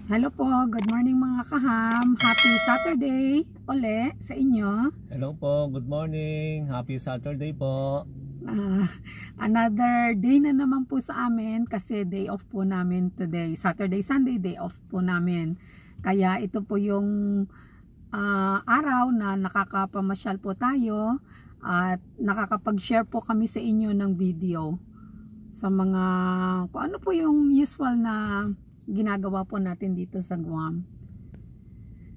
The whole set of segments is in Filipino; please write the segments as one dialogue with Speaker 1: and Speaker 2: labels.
Speaker 1: Hello po, good morning mga kaham. Happy Saturday uli sa inyo.
Speaker 2: Hello po, good morning. Happy Saturday po.
Speaker 1: Another day na naman po sa amin kasi day off po namin today. Saturday, Sunday, day off po namin. Kaya ito po yung araw na nakakapamasyal po tayo at nakakapag-share po kami sa inyo ng video sa mga kung ano po yung usual na ginagawa po natin dito sa Guam.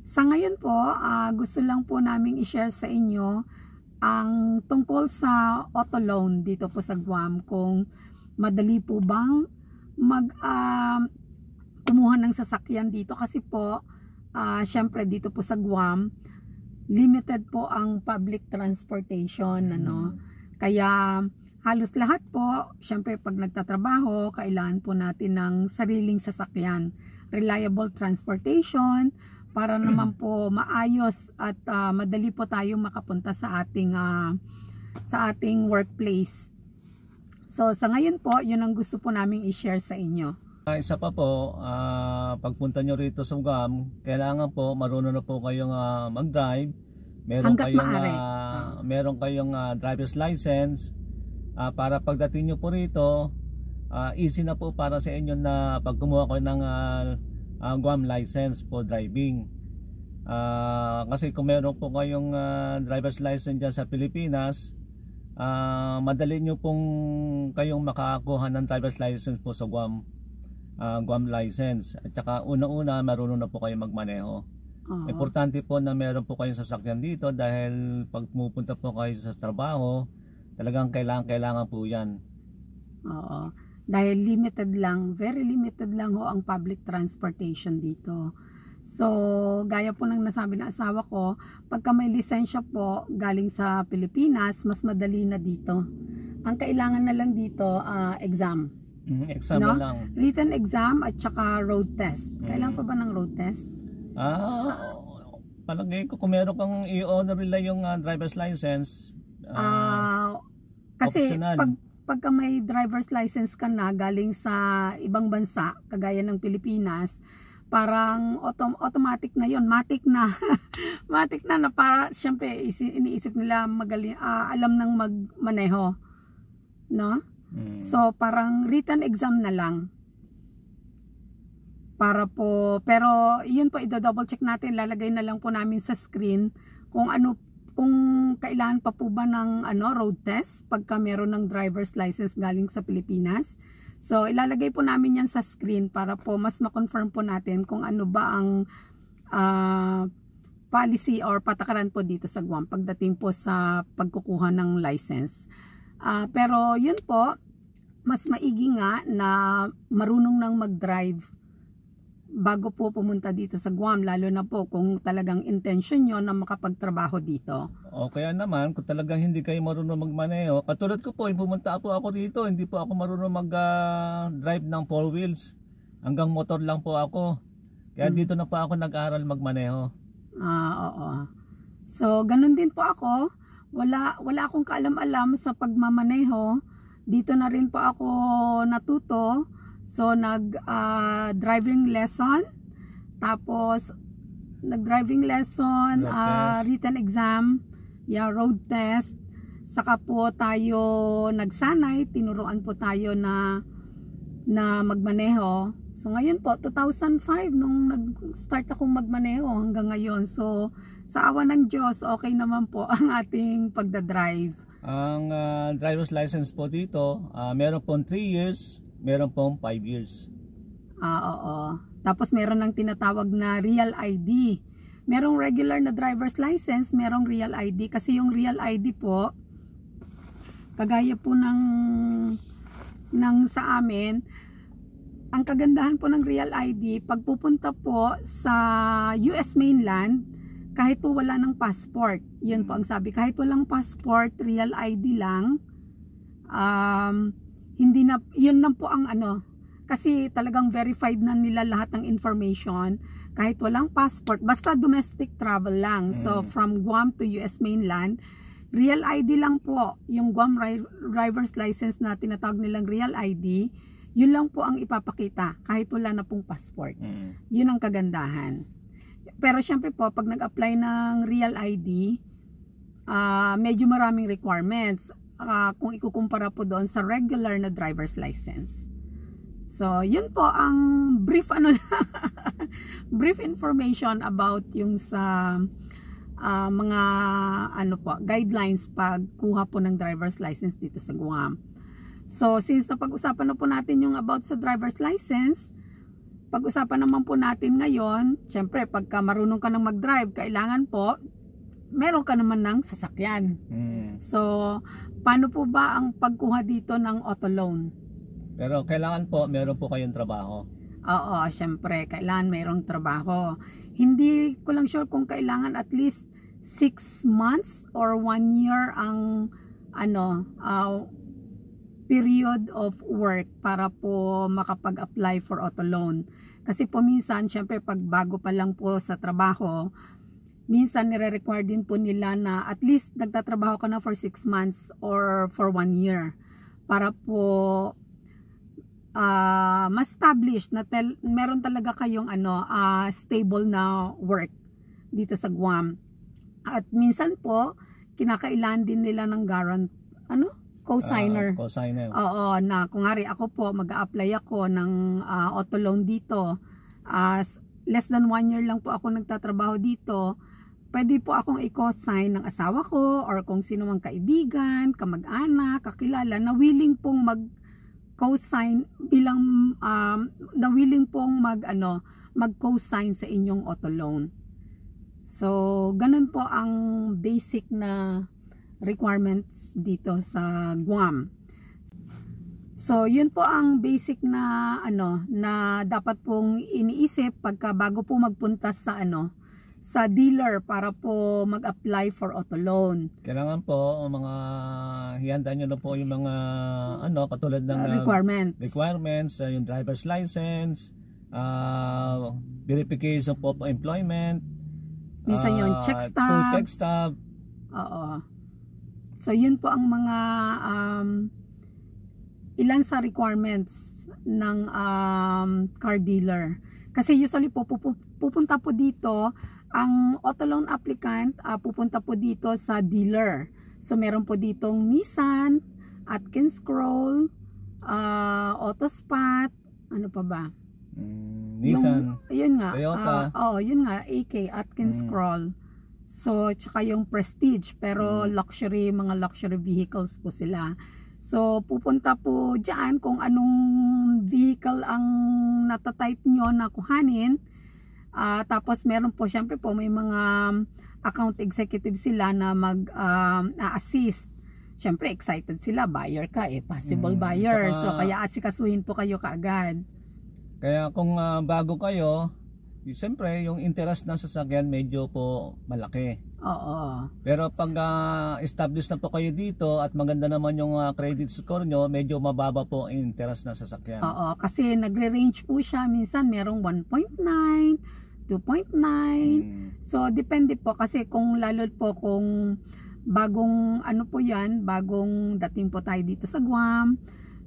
Speaker 1: Sa ngayon po, gusto lang po naming i-share sa inyo ang tungkol sa auto loan dito po sa Guam. Kung madali po bang kumuha ng sasakyan dito kasi po, syempre dito po sa Guam, limited po ang public transportation. Kaya halos lahat po, syempre pag nagtatrabaho, kailangan po natin ng sariling sasakyan. Reliable transportation para naman po maayos at madali po tayo makapunta sa ating workplace. So sa ngayon po, yun ang gusto po naming i-share sa inyo.
Speaker 2: Isa pa po, pagpunta nyo rito sa Guam, kailangan po marunong na po kayong mag-drive. Meron kayong driver's license. Para pagdating nyo po rito, easy na po para sa inyo na pag kumuha ko ng Guam license for driving. Kasi kung meron po kayong driver's license dyan sa Pilipinas, madali nyo pong kayong makakuha ng driver's license po sa Guam license. At saka una-una marunong na po kayo magmaneho. Importante po na meron po kayong sasakyan dito dahil pag pumupunta po kayo sa trabaho, talagang kailangan po yan.
Speaker 1: Oo. Dahil limited lang, very limited lang ho ang public transportation dito. So, gaya po ng nasabi ng asawa ko, pagka may lisensya po galing sa Pilipinas, mas madali na dito. Ang kailangan na lang dito, exam.
Speaker 2: Exam na lang.
Speaker 1: Written exam at saka road test. Kailangan pa ba ng road test?
Speaker 2: Palagay ko kung meron kang i-honor nila yung driver's license,
Speaker 1: kasi
Speaker 2: optional.
Speaker 1: pagka may driver's license ka na galing sa ibang bansa kagaya ng Pilipinas, parang automatic na yon, matik na matik na para syempre iniisip nila magaling, alam ng magmaneho, no? So parang written exam na lang para po, pero yun po i-double check natin, lalagay na lang po namin sa screen kung kailangan pa po ba ng road test pagka meron ng driver's license galing sa Pilipinas. So ilalagay po namin yan sa screen para po mas ma-confirm po natin kung ano ba ang policy or patakaran po dito sa Guam pagdating po sa pagkukuha ng license. Pero yun po, mas maigi nga na marunong nang mag-drive bago po pumunta dito sa Guam, lalo na po kung talagang intention nyo na makapagtrabaho dito.
Speaker 2: O kaya naman, kung talagang hindi kayo marunong magmaneho, katulad ko po, pumunta po ako dito, hindi po ako marunong mag-drive ng 4 wheels. Hanggang motor lang po ako. Kaya dito na po ako nag-aaral magmaneho.
Speaker 1: Oo. So, ganun din po ako. Wala akong kaalam-alam sa pagmamaneho. Dito na rin po ako natuto. So nag-driving lesson, tapos nag-driving lesson, written exam, road test, saka po tayo nagsanay, tinuruan po tayo na magmaneho. So ngayon po, 2005 nung nag-start akong magmaneho hanggang ngayon. So sa awa ng Diyos, okay naman po ang ating pagdadrive.
Speaker 2: Ang driver's license po dito, meron pong 3 years, meron pong 5 years.
Speaker 1: Oo. Tapos meron ng tinatawag na Real ID. Merong regular na driver's license, merong Real ID. Kasi yung Real ID po, kagaya po ng sa amin, ang kagandahan po ng Real ID, pag pupunta po sa US mainland, kahit po wala ng passport, yun po ang sabi, kahit walang passport, Real ID lang, hindi na, yun lang po ang kasi talagang verified na nila lahat ng information kahit walang passport, basta domestic travel lang. So from Guam to US mainland, Real ID lang po, yung Guam driver's license na tinatawag nilang Real ID, Yun lang po ang ipapakita kahit wala na pong passport. Yun ang kagandahan. Pero syempre po, pag nag-apply ng Real ID, medyo maraming requirements kung ikukumpara po doon sa regular na driver's license. So, yun po ang brief brief information about yung sa mga guidelines pagkuha po ng driver's license dito sa Guam. So, since napag-usapan na po natin yung about sa driver's license, pag-usapan naman po natin ngayon, syempre pagka marunong ka ng mag-drive, kailangan po meron ka naman ng sasakyan. So, paano po ba ang pagkuha dito ng auto loan?
Speaker 2: Pero kailangan po meron po kayong trabaho.
Speaker 1: Oo, syempre kailangan mayroong trabaho. Hindi ko lang sure kung kailangan at least 6 months or 1 year ang period of work para po makapag-apply for auto loan. Kasi po minsan, syempre pag bago pa lang po sa trabaho, minsan nire-require din po nila na at least nagtatrabaho ka na for 6 months or for 1 year para po ma-establish na meron talaga kayong stable na work dito sa Guam. At minsan po kinakailangan din nila ng co-signer.
Speaker 2: Co-signer.
Speaker 1: Oo, na kung ngari ako po mag-a-apply ako ng auto loan dito. Less than 1 year lang po ako nagtatrabaho dito. Pwede po akong i-co-sign ng asawa ko or kung sino mang kaibigan, kamag-anak, kakilala na willing pong mag-co-sign bilang na willing pong mag-co-sign sa inyong auto loan. So, ganun po ang basic na requirements dito sa Guam. So, yun po ang basic na na dapat pong iniisip pagka bago po magpunta sa sa dealer para po mag-apply for auto loan.
Speaker 2: Kailangan po mga hihandaan nyo na po yung mga katulad ng requirements, yung driver's license, verification of employment,
Speaker 1: minsan yung check stub. Oo. So yun po ang mga ilan sa requirements ng car dealer. Kasi usually po pupunta po dito ang auto loan applicant, pupunta po dito sa dealer. So meron po ditong Nissan, Atkins Scroll, Autospot, ano pa ba?
Speaker 2: Nissan,
Speaker 1: yun nga,
Speaker 2: Toyota.
Speaker 1: Yun nga, AK, Atkins Scroll. So, tsaka yung Prestige, pero mga luxury vehicles po sila. So, pupunta po dyan kung anong vehicle ang natatype nyo na kuhanin. Tapos meron po, syempre po, may mga account executive sila na mag-assist. Syempre, excited sila. Buyer ka possible buyer. So, kaya asikasuhin po kayo kaagad.
Speaker 2: Kaya kung bago kayo, siyempre, yung interest ng sasakyan medyo po malaki.
Speaker 1: Oo.
Speaker 2: Pero pag established na po kayo dito at maganda naman yung credit score nyo, medyo mababa po ang interest ng sasakyan.
Speaker 1: Oo, kasi nagre-range po siya. Minsan merong 1.9, 2.9. So, depende po kasi kung lalo po kung bagong po yan, bagong dating po tayo dito sa Guam.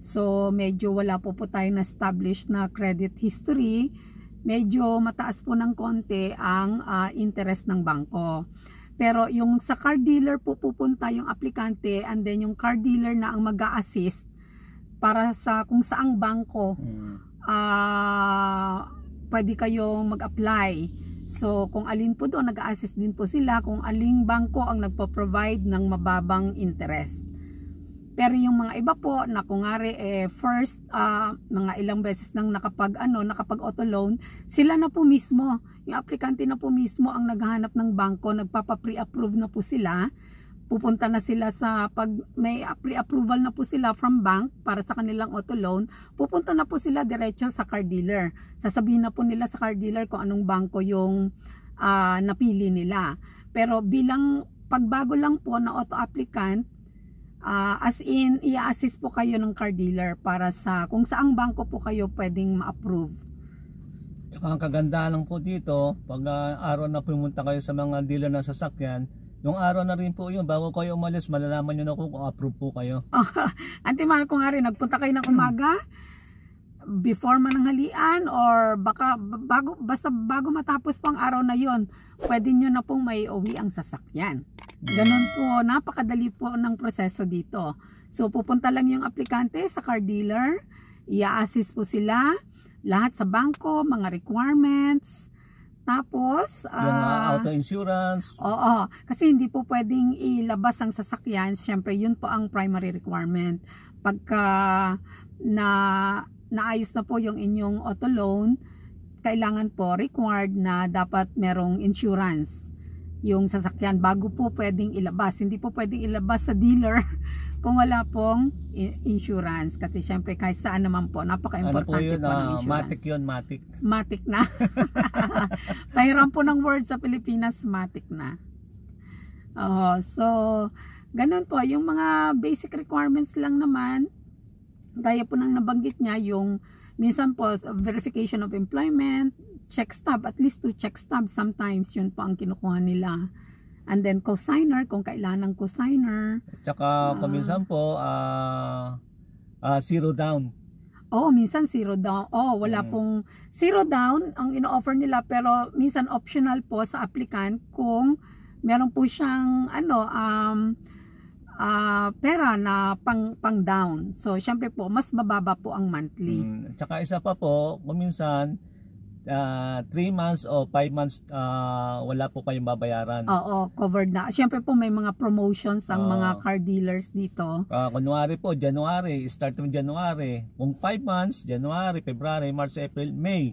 Speaker 1: So, medyo wala po tayo na established na credit history. Medyo mataas po ng konti ang interest ng bangko. Pero yung sa car dealer po pupunta yung aplikante and then yung car dealer na ang mag-a-assist para sa kung saang bangko pwede kayong mag-apply. So, kung alin po doon, nag-a-assist din po sila kung aling bangko ang nagpo-provide ng mababang interest. Pero yung mga iba po na kungari first mga ilang beses nang nakapag auto loan, sila na po mismo, yung aplikante na po mismo ang naghahanap ng bangko, nagpapa-pre-approve na po sila. Pupunta na sila sa pag may pre-approval na po sila from bank para sa kanilang auto loan, pupunta na po sila diretso sa car dealer. Sasabihin na po nila sa car dealer kung anong bangko yung napili nila. Pero bilang pagbago lang po na auto applicant, as in i-assist po kayo ng car dealer para sa kung saang bangko po kayo pwedeng ma-approve.
Speaker 2: Ang kagandahan lang po dito, pag araw na pumunta kayo sa mga dealer ng sasakyan, yung araw na rin po yun, bago kayo umalis, malalaman nyo na kung approve po kayo.
Speaker 1: Auntie Mar, kung nga rin, nagpunta kayo ng umaga, before mananghalian or basta bago matapos po ang araw na yon, pwede nyo na pong may uwi ang sasakyan. Ganun po, napakadali po ng proseso dito. So pupunta lang yung aplikante sa car dealer, i-assist po sila, lahat sa bangko, mga requirements, tapos
Speaker 2: yung auto insurance.
Speaker 1: Oo, kasi hindi po pwedeng ilabas ang sasakyan. Syempre yun po ang primary requirement. Pagka naayos na po yung inyong auto loan, kailangan po required na dapat merong insurance yung sasakyan bago po pwedeng ilabas. Hindi po pwedeng ilabas sa dealer kung wala pong insurance, kasi syempre kahit saan naman po napaka-importante po ng insurance.
Speaker 2: Matic yun, matic.
Speaker 1: Matic na. Pahiram po ng word sa Pilipinas, matic na. So ganun po yung mga basic requirements lang naman. Gaya po nang nabanggit niya, yung minsan po verification of employment, check stub, at least 2 check stubs sometimes, yun po ang kinukuha nila. And then cosigner, kung kailan ng cosigner.
Speaker 2: Tsaka minsan po zero down.
Speaker 1: Minsan zero down. Wala pong zero down ang ino-offer nila, pero minsan optional po sa applicant kung meron po siyang pera na pang down. So syempre po mas mababa po ang monthly.
Speaker 2: Tsaka isa pa po, kung minsan 3 months o 5 months wala po kayong babayaran.
Speaker 1: Covered na. Syempre po may mga promotions ang mga car dealers dito.
Speaker 2: Kunwari po, January, start ng January. Kung 5 months, January, February, March, April, May,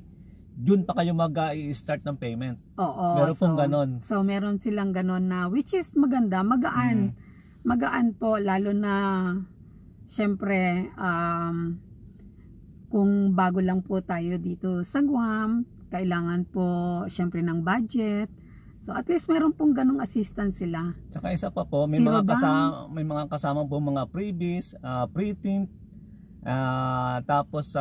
Speaker 2: June pa kayo mag-i-start ng payment. Meron pong ganon.
Speaker 1: So meron silang ganon na, which is maganda, magaan. Magaan po, lalo na syempre kung bago lang po tayo dito sa Guam, kailangan po syempre ng budget. So at least meron pong ganong assistance sila.
Speaker 2: Tsaka isa pa po, may mga kasama po mga freebies, pre-tint, tapos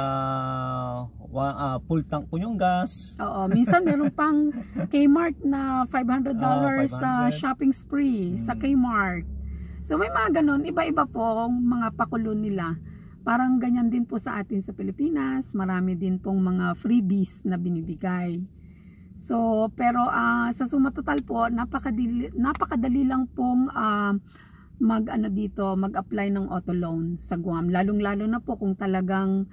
Speaker 2: full tank po yung gas.
Speaker 1: Minsan meron pang Kmart na $500 sa shopping spree sa Kmart. So may mga ganon, iba-iba po mga pakulo nila. Parang ganyan din po sa atin sa Pilipinas, marami din pong mga freebies na binibigay. So pero sa suma total po, napakadali lang pong mag-apply ng auto loan sa Guam. Lalong-lalo na po kung talagang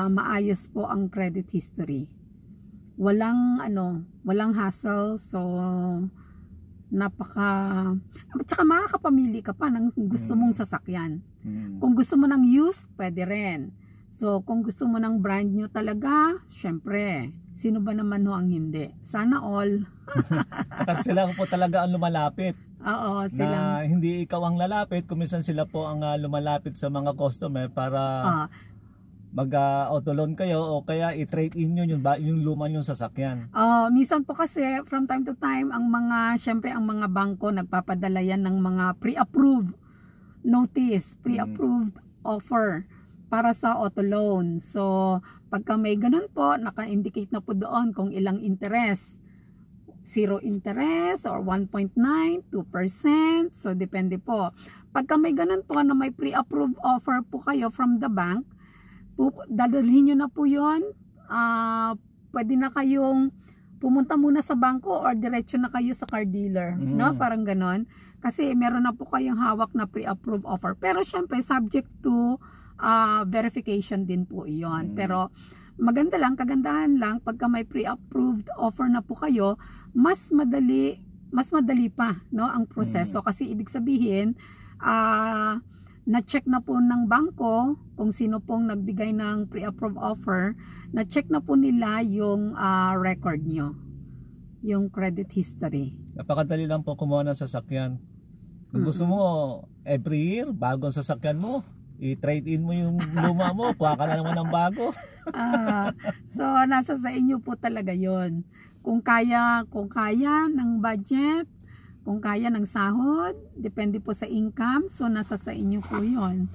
Speaker 1: maayos po ang credit history. Walang hassle. So tsaka makakapamili ka pa ng gusto mong sasakyan. Kung gusto mo ng used, pwede rin. So kung gusto mo ng brand new talaga, syempre, sino ba naman ang hindi? Sana all.
Speaker 2: Tsaka sila po talaga ang lumalapit.
Speaker 1: Sila.
Speaker 2: Na hindi ikaw ang lalapit, kuminsan sila po ang lumalapit sa mga customer para mag-auto loan kayo o kaya i-trade in nyo yung luma yung sasakyan.
Speaker 1: Minsan po kasi from time to time ang mga bangko nagpapadala yan ng mga pre-approved notice, pre-approved offer para sa auto loan. So pagka may ganun po, naka-indicate na po doon kung ilang interest. 0 interest or 1.9, 2%. So depende po. Pagka may ganun po na may pre-approved offer po kayo from the bank, dadalhin nyo na po yun. Pwede na kayong pumunta muna sa bangko or diretso na kayo sa car dealer. No? Parang ganon. Kasi meron na po kayong hawak na pre-approved offer. Pero syempre subject to verification din po iyon. Pero kagandahan lang pagka may pre-approved offer na po kayo, mas madali pa, no, ang proseso. Kasi ibig sabihin na-check na po ng bangko kung sino pong nagbigay ng pre-approved offer, na-check na po nila yung record nyo, yung credit history.
Speaker 2: Napakadali lang po kumuha ng sasakyan. Kung gusto mo, every year, bagong sasakyan mo, i-trade in mo yung luma mo, kuha ka na naman ng bago.
Speaker 1: So, nasa sa inyo po talaga yon. Kung kaya ng budget, kung kaya ng sahod, depende po sa income, so nasa sa inyo po yon.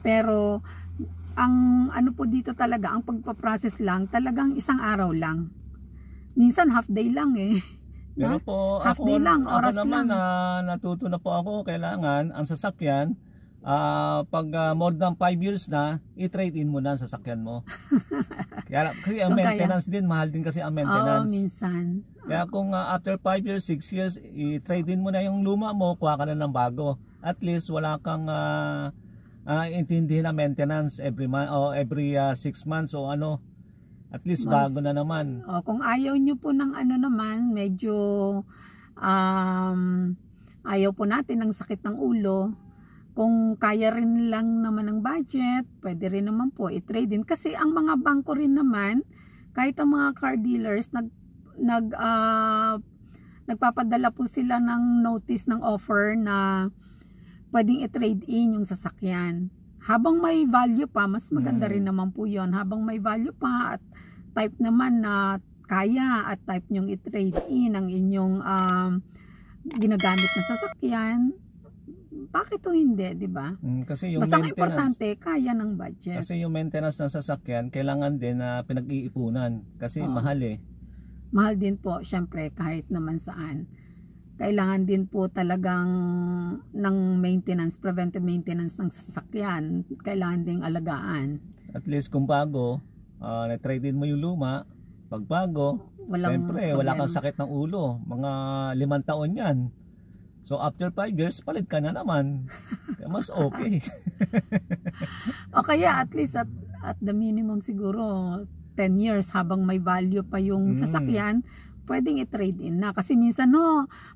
Speaker 1: Pero ang po dito talaga, ang pagpa-process lang, talagang isang araw lang. Minsan half day lang eh.
Speaker 2: Pero po,
Speaker 1: half day lang, oras
Speaker 2: ako naman
Speaker 1: lang.
Speaker 2: Natuto na po ako, kailangan ang sasakyan pag more than 5 years na, i-trade in mo na ang sasakyan mo. Kasi ang maintenance din, mahal din kasi ang maintenance.
Speaker 1: Oo, minsan.
Speaker 2: Kaya kung after 5 years, 6 years, i-trade in mo na yung luma mo, kuha ka na ng bago. At least wala kang intindihin na maintenance every month o every 6 months o ano. At least bago na naman.
Speaker 1: Kung ayaw nyo po ng ano naman, medyo ayaw po natin ng sakit ng ulo, kung kaya rin lang naman ng budget, pwede rin naman po i-trade in. Kasi ang mga bangko rin naman, kahit ang mga car dealers, nagpapadala po sila ng notice ng offer na pwedeng i-trade in yung sasakyan. Habang may value pa, mas maganda rin naman po yon. Habang may value pa at type naman na kaya at type nyong i-trade in ang inyong ginagamit na sasakyan, bakit o hindi, di ba?
Speaker 2: Kasi yung
Speaker 1: basta
Speaker 2: maintenance,
Speaker 1: importante, kaya ng budget.
Speaker 2: Kasi yung maintenance ng sasakyan, kailangan din na pinag-iipunan. Kasi mahal eh.
Speaker 1: Mahal din po, syempre, kahit naman saan. Kailangan din po talagang ng maintenance, preventive maintenance ng sasakyan. Kailangan ding alagaan.
Speaker 2: At least kung bago, na-trade in mo yung luma, pag bago, siyempre, wala kang sakit ng ulo. Mga 5 taon yan. So after 5 years, palit ka na naman. Mas okay.
Speaker 1: O kaya at least at the minimum siguro 10 years habang may value pa yung sasakyan, pwedeng i-trade in na. Kasi minsan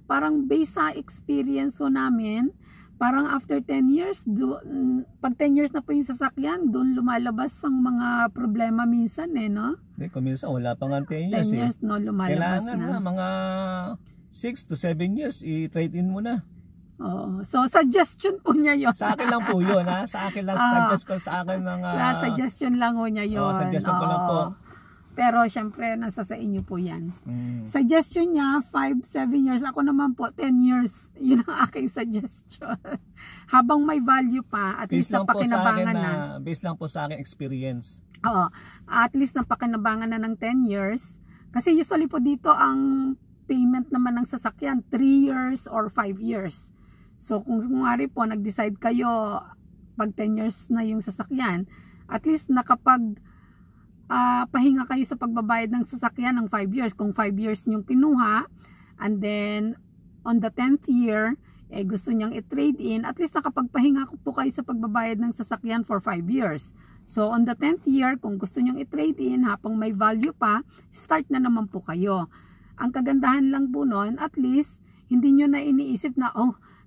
Speaker 1: parang based sa experience namin, parang after 10 years, pag 10 years na po yung sasakyan, doon lumalabas ang mga problema minsan no?
Speaker 2: Hindi, kung minsan wala pang 10 years
Speaker 1: 10 years lumalabas
Speaker 2: kailangan na mga 6 to 7 years i-trade in mo na.
Speaker 1: So suggestion po niya yon.
Speaker 2: Sa akin lang po yun ha. Sa akin lang suggest ko sa akin ng
Speaker 1: suggestion lang po niya yon.
Speaker 2: Suggestion ko lang po.
Speaker 1: Pero syempre nasa sa inyo po yan. Suggestion niya 5-7 years. Ako naman po 10 years. Yun ang aking suggestion. Habang may value pa, at least napakinabangan na.
Speaker 2: Based lang po sa aking experience.
Speaker 1: At least napakinabangan na ng 10 years. Kasi usually po dito ang payment naman ng sasakyan 3 years or 5 years. So kung ngari po nag-decide kayo pag 10 years na yung sasakyan, at least nakapag pahinga kayo sa pagbabayad ng sasakyan ng 5 years. Kung 5 years yung kinuha, and then on the 10th year gusto niyang i-trade in, at least nakapagpahinga po kayo sa pagbabayad ng sasakyan for 5 years. So on the 10th year, kung gusto niyang i-trade in habang may value pa, start na naman po kayo. Ang kagandahan lang po nun, at least, hindi nyo na iniisip na,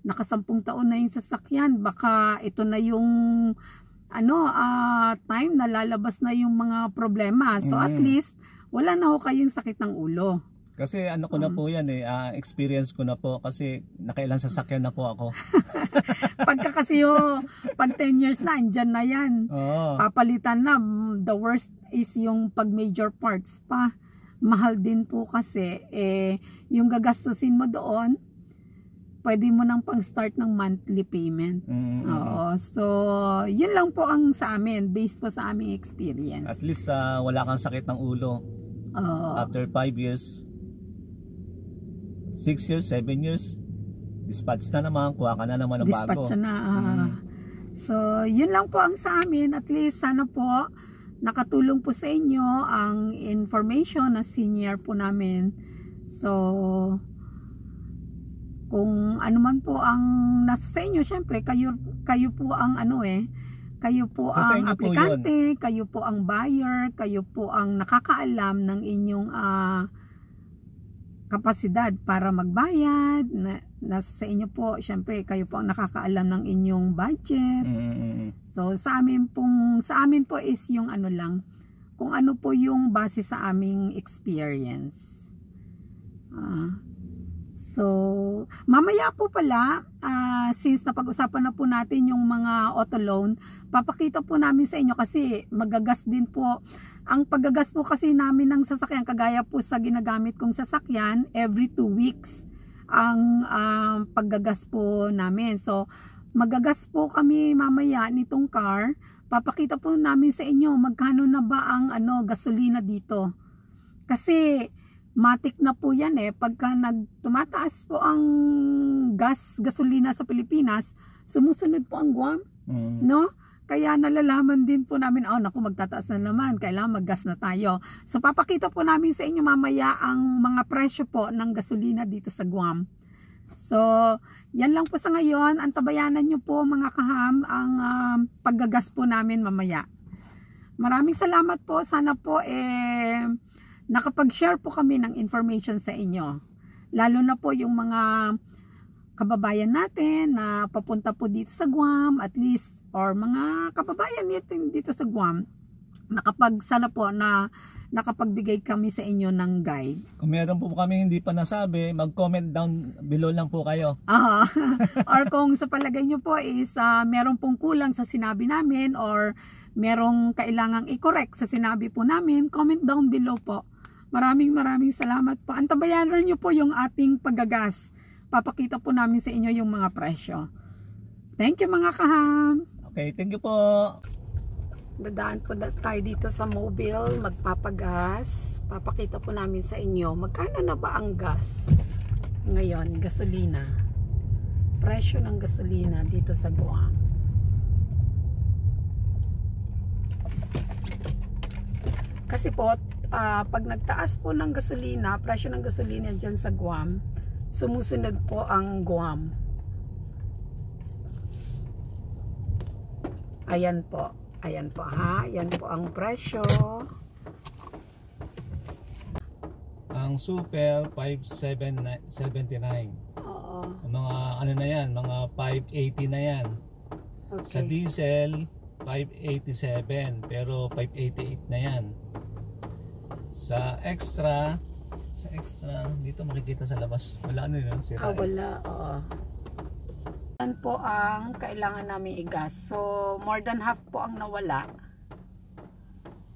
Speaker 1: naka 10 taon na yung sasakyan, baka ito na yung time na lalabas na yung mga problema. So at least, wala na kayong sakit ng ulo.
Speaker 2: Kasi ko na po yan experience ko na po kasi nakailang sasakyan na po ako.
Speaker 1: Pagka kasi pag 10 years na, andyan na yan. Papalitan na. The worst is yung pag major parts pa. Mahal din po kasi yung gagastusin mo doon, pwede mo nang pang-start ng monthly payment. So yun lang po ang sa amin, based po sa aming experience.
Speaker 2: At least wala kang sakit ng ulo. After 5 years, 6 years, 7 years, dispatch na naman, kuha ka na naman ng bago.
Speaker 1: Dispatch na. So yun lang po ang sa amin. At least sana po nakatulong po sa inyo ang information na senior po namin. So, kung ano man po ang nasa sa inyo, syempre, kayo po ang kayo po so, ang aplikante, kayo po ang buyer, kayo po ang nakakaalam ng inyong kapasidad para magbayad. Nasa sa inyo po, syempre, kayo po ang nakakaalam ng inyong budget. So sa amin po is yung lang, kung ano po yung base sa aming experience. So mamaya po pala, since napag-usapan na po natin yung mga auto loan, papakita po namin sa inyo kasi magagas din po. Ang paggagas po kasi namin ng sasakyan, kagaya po sa ginagamit kong sasakyan, every 2 weeks ang paggagas po namin. So magagas po kami mamaya nitong car. Papakita po namin sa inyo magkano na ba ang gasolina dito. Kasi matik na po yan pagka tumataas po ang gasolina sa Pilipinas, sumusunod po ang Guam. No? Kaya nalalaman din po namin, oh naku, magtataas na naman, kailangan maggas na tayo. So papakita po namin sa inyo mamaya ang mga presyo po ng gasolina dito sa Guam. So yan lang po sa ngayon. Antabayanan nyo po mga kaham ang paggagas po namin mamaya. Maraming salamat po. Sana po nakapag-share po kami ng information sa inyo. Lalo na po yung mga kababayan natin na papunta po dito sa Guam, at least, or mga kababayan natin dito sa Guam, sana po na nakapagbigay kami sa inyo ng guide.
Speaker 2: Kung meron po kami hindi pa nasabi, mag-comment down below lang po kayo.
Speaker 1: Or kung sa palagay nyo po is meron pong kulang sa sinabi namin, or merong kailangang i-correct sa sinabi po namin, comment down below po. Maraming salamat po. Antabayanan nyo po yung ating paggagas. Papakita po namin sa inyo yung mga presyo. Thank you mga kaham.
Speaker 2: Okay, thank you po.
Speaker 1: Dadaan po tayo dito sa Mobile, magpapagas. Papakita po namin sa inyo magkano na ba ang gas ngayon, gasolina. Presyo ng gasolina dito sa Guam. Kasi po, pag nagtaas po ng gasolina, presyo ng gasolina dyan sa Guam, sumusunod po ang Guam. Ayan po. Ayan po ha. Ayan po ang presyo.
Speaker 2: Ang super 579.
Speaker 1: Oo.
Speaker 2: Mga ano na yan, mga 580 na yan.
Speaker 1: Okay.
Speaker 2: Sa diesel 587 pero 588 na yan. Sa extra dito makikita sa labas. Wala ano yun?
Speaker 1: Wala. Oo. Yan po ang kailangan namin igas. So, more than half po ang nawala.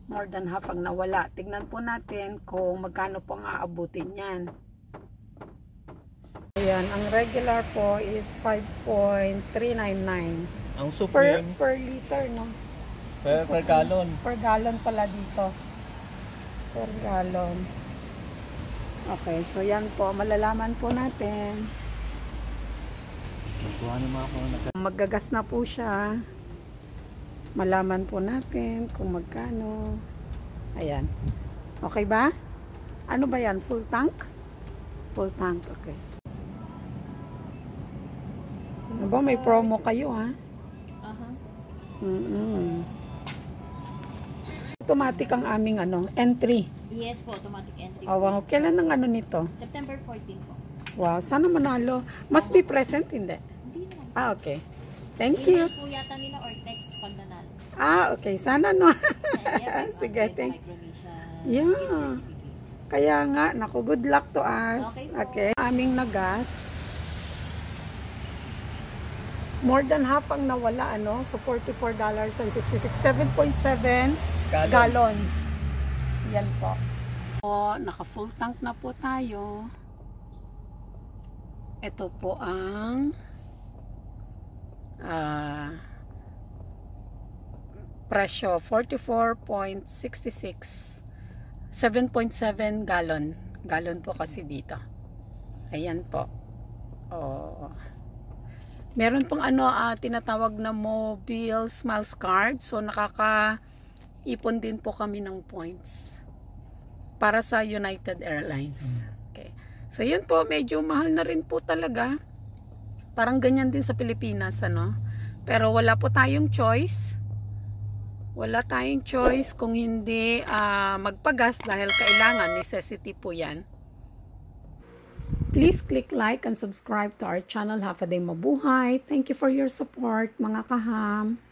Speaker 1: More than half ang nawala. Tignan po natin kung magkano po ang aabutin yan. Ayan, ang regular po is 5.399.
Speaker 2: Ang super
Speaker 1: per liter, no?
Speaker 2: Per gallon.
Speaker 1: Per gallon pala dito. Per gallon. Okay, so yan po. Malalaman po natin. Maggagas na po siya. Malaman po natin kung magkano. Ayan. Okay ba? Ano ba yan? Full tank? Full tank, okay. Ano ba? May promo kayo, ha? Automatic ang aming entry.
Speaker 3: Yes po, automatic entry.
Speaker 1: Oh, wow. Kailan ang nito?
Speaker 3: September 14 po.
Speaker 1: Wow, sana manalo. Must be present, hindi?
Speaker 3: Hindi naman.
Speaker 1: Okay. Thank you.
Speaker 3: Email po yata nila or text pag nanalo.
Speaker 1: Okay. Sana no.
Speaker 3: Yeah,
Speaker 1: Sige, thank
Speaker 3: you.
Speaker 1: Yeah. Kaya nga, naku, good luck to us. Okay. Aming nagas. More than half ang nawala, So, $44.66. 7.7 gallons. Yan po. Naka full tank na po tayo. Ito po ang presyo, 44.66. 7.7 gallon. Gallon po kasi dito. Ayan po. Meron pong tinatawag na Mobile Smiles Card. So nakaka-ipon din po kami ng points para sa United Airlines. Okay. So yun po, medyo mahal na rin po talaga. Parang ganyan din sa Pilipinas, Pero wala po tayong choice. Wala tayong choice kung hindi magpagas dahil kailangan, necessity po yan. Please click like and subscribe to our channel. Have a day mabuhay. Thank you for your support, mga kaham.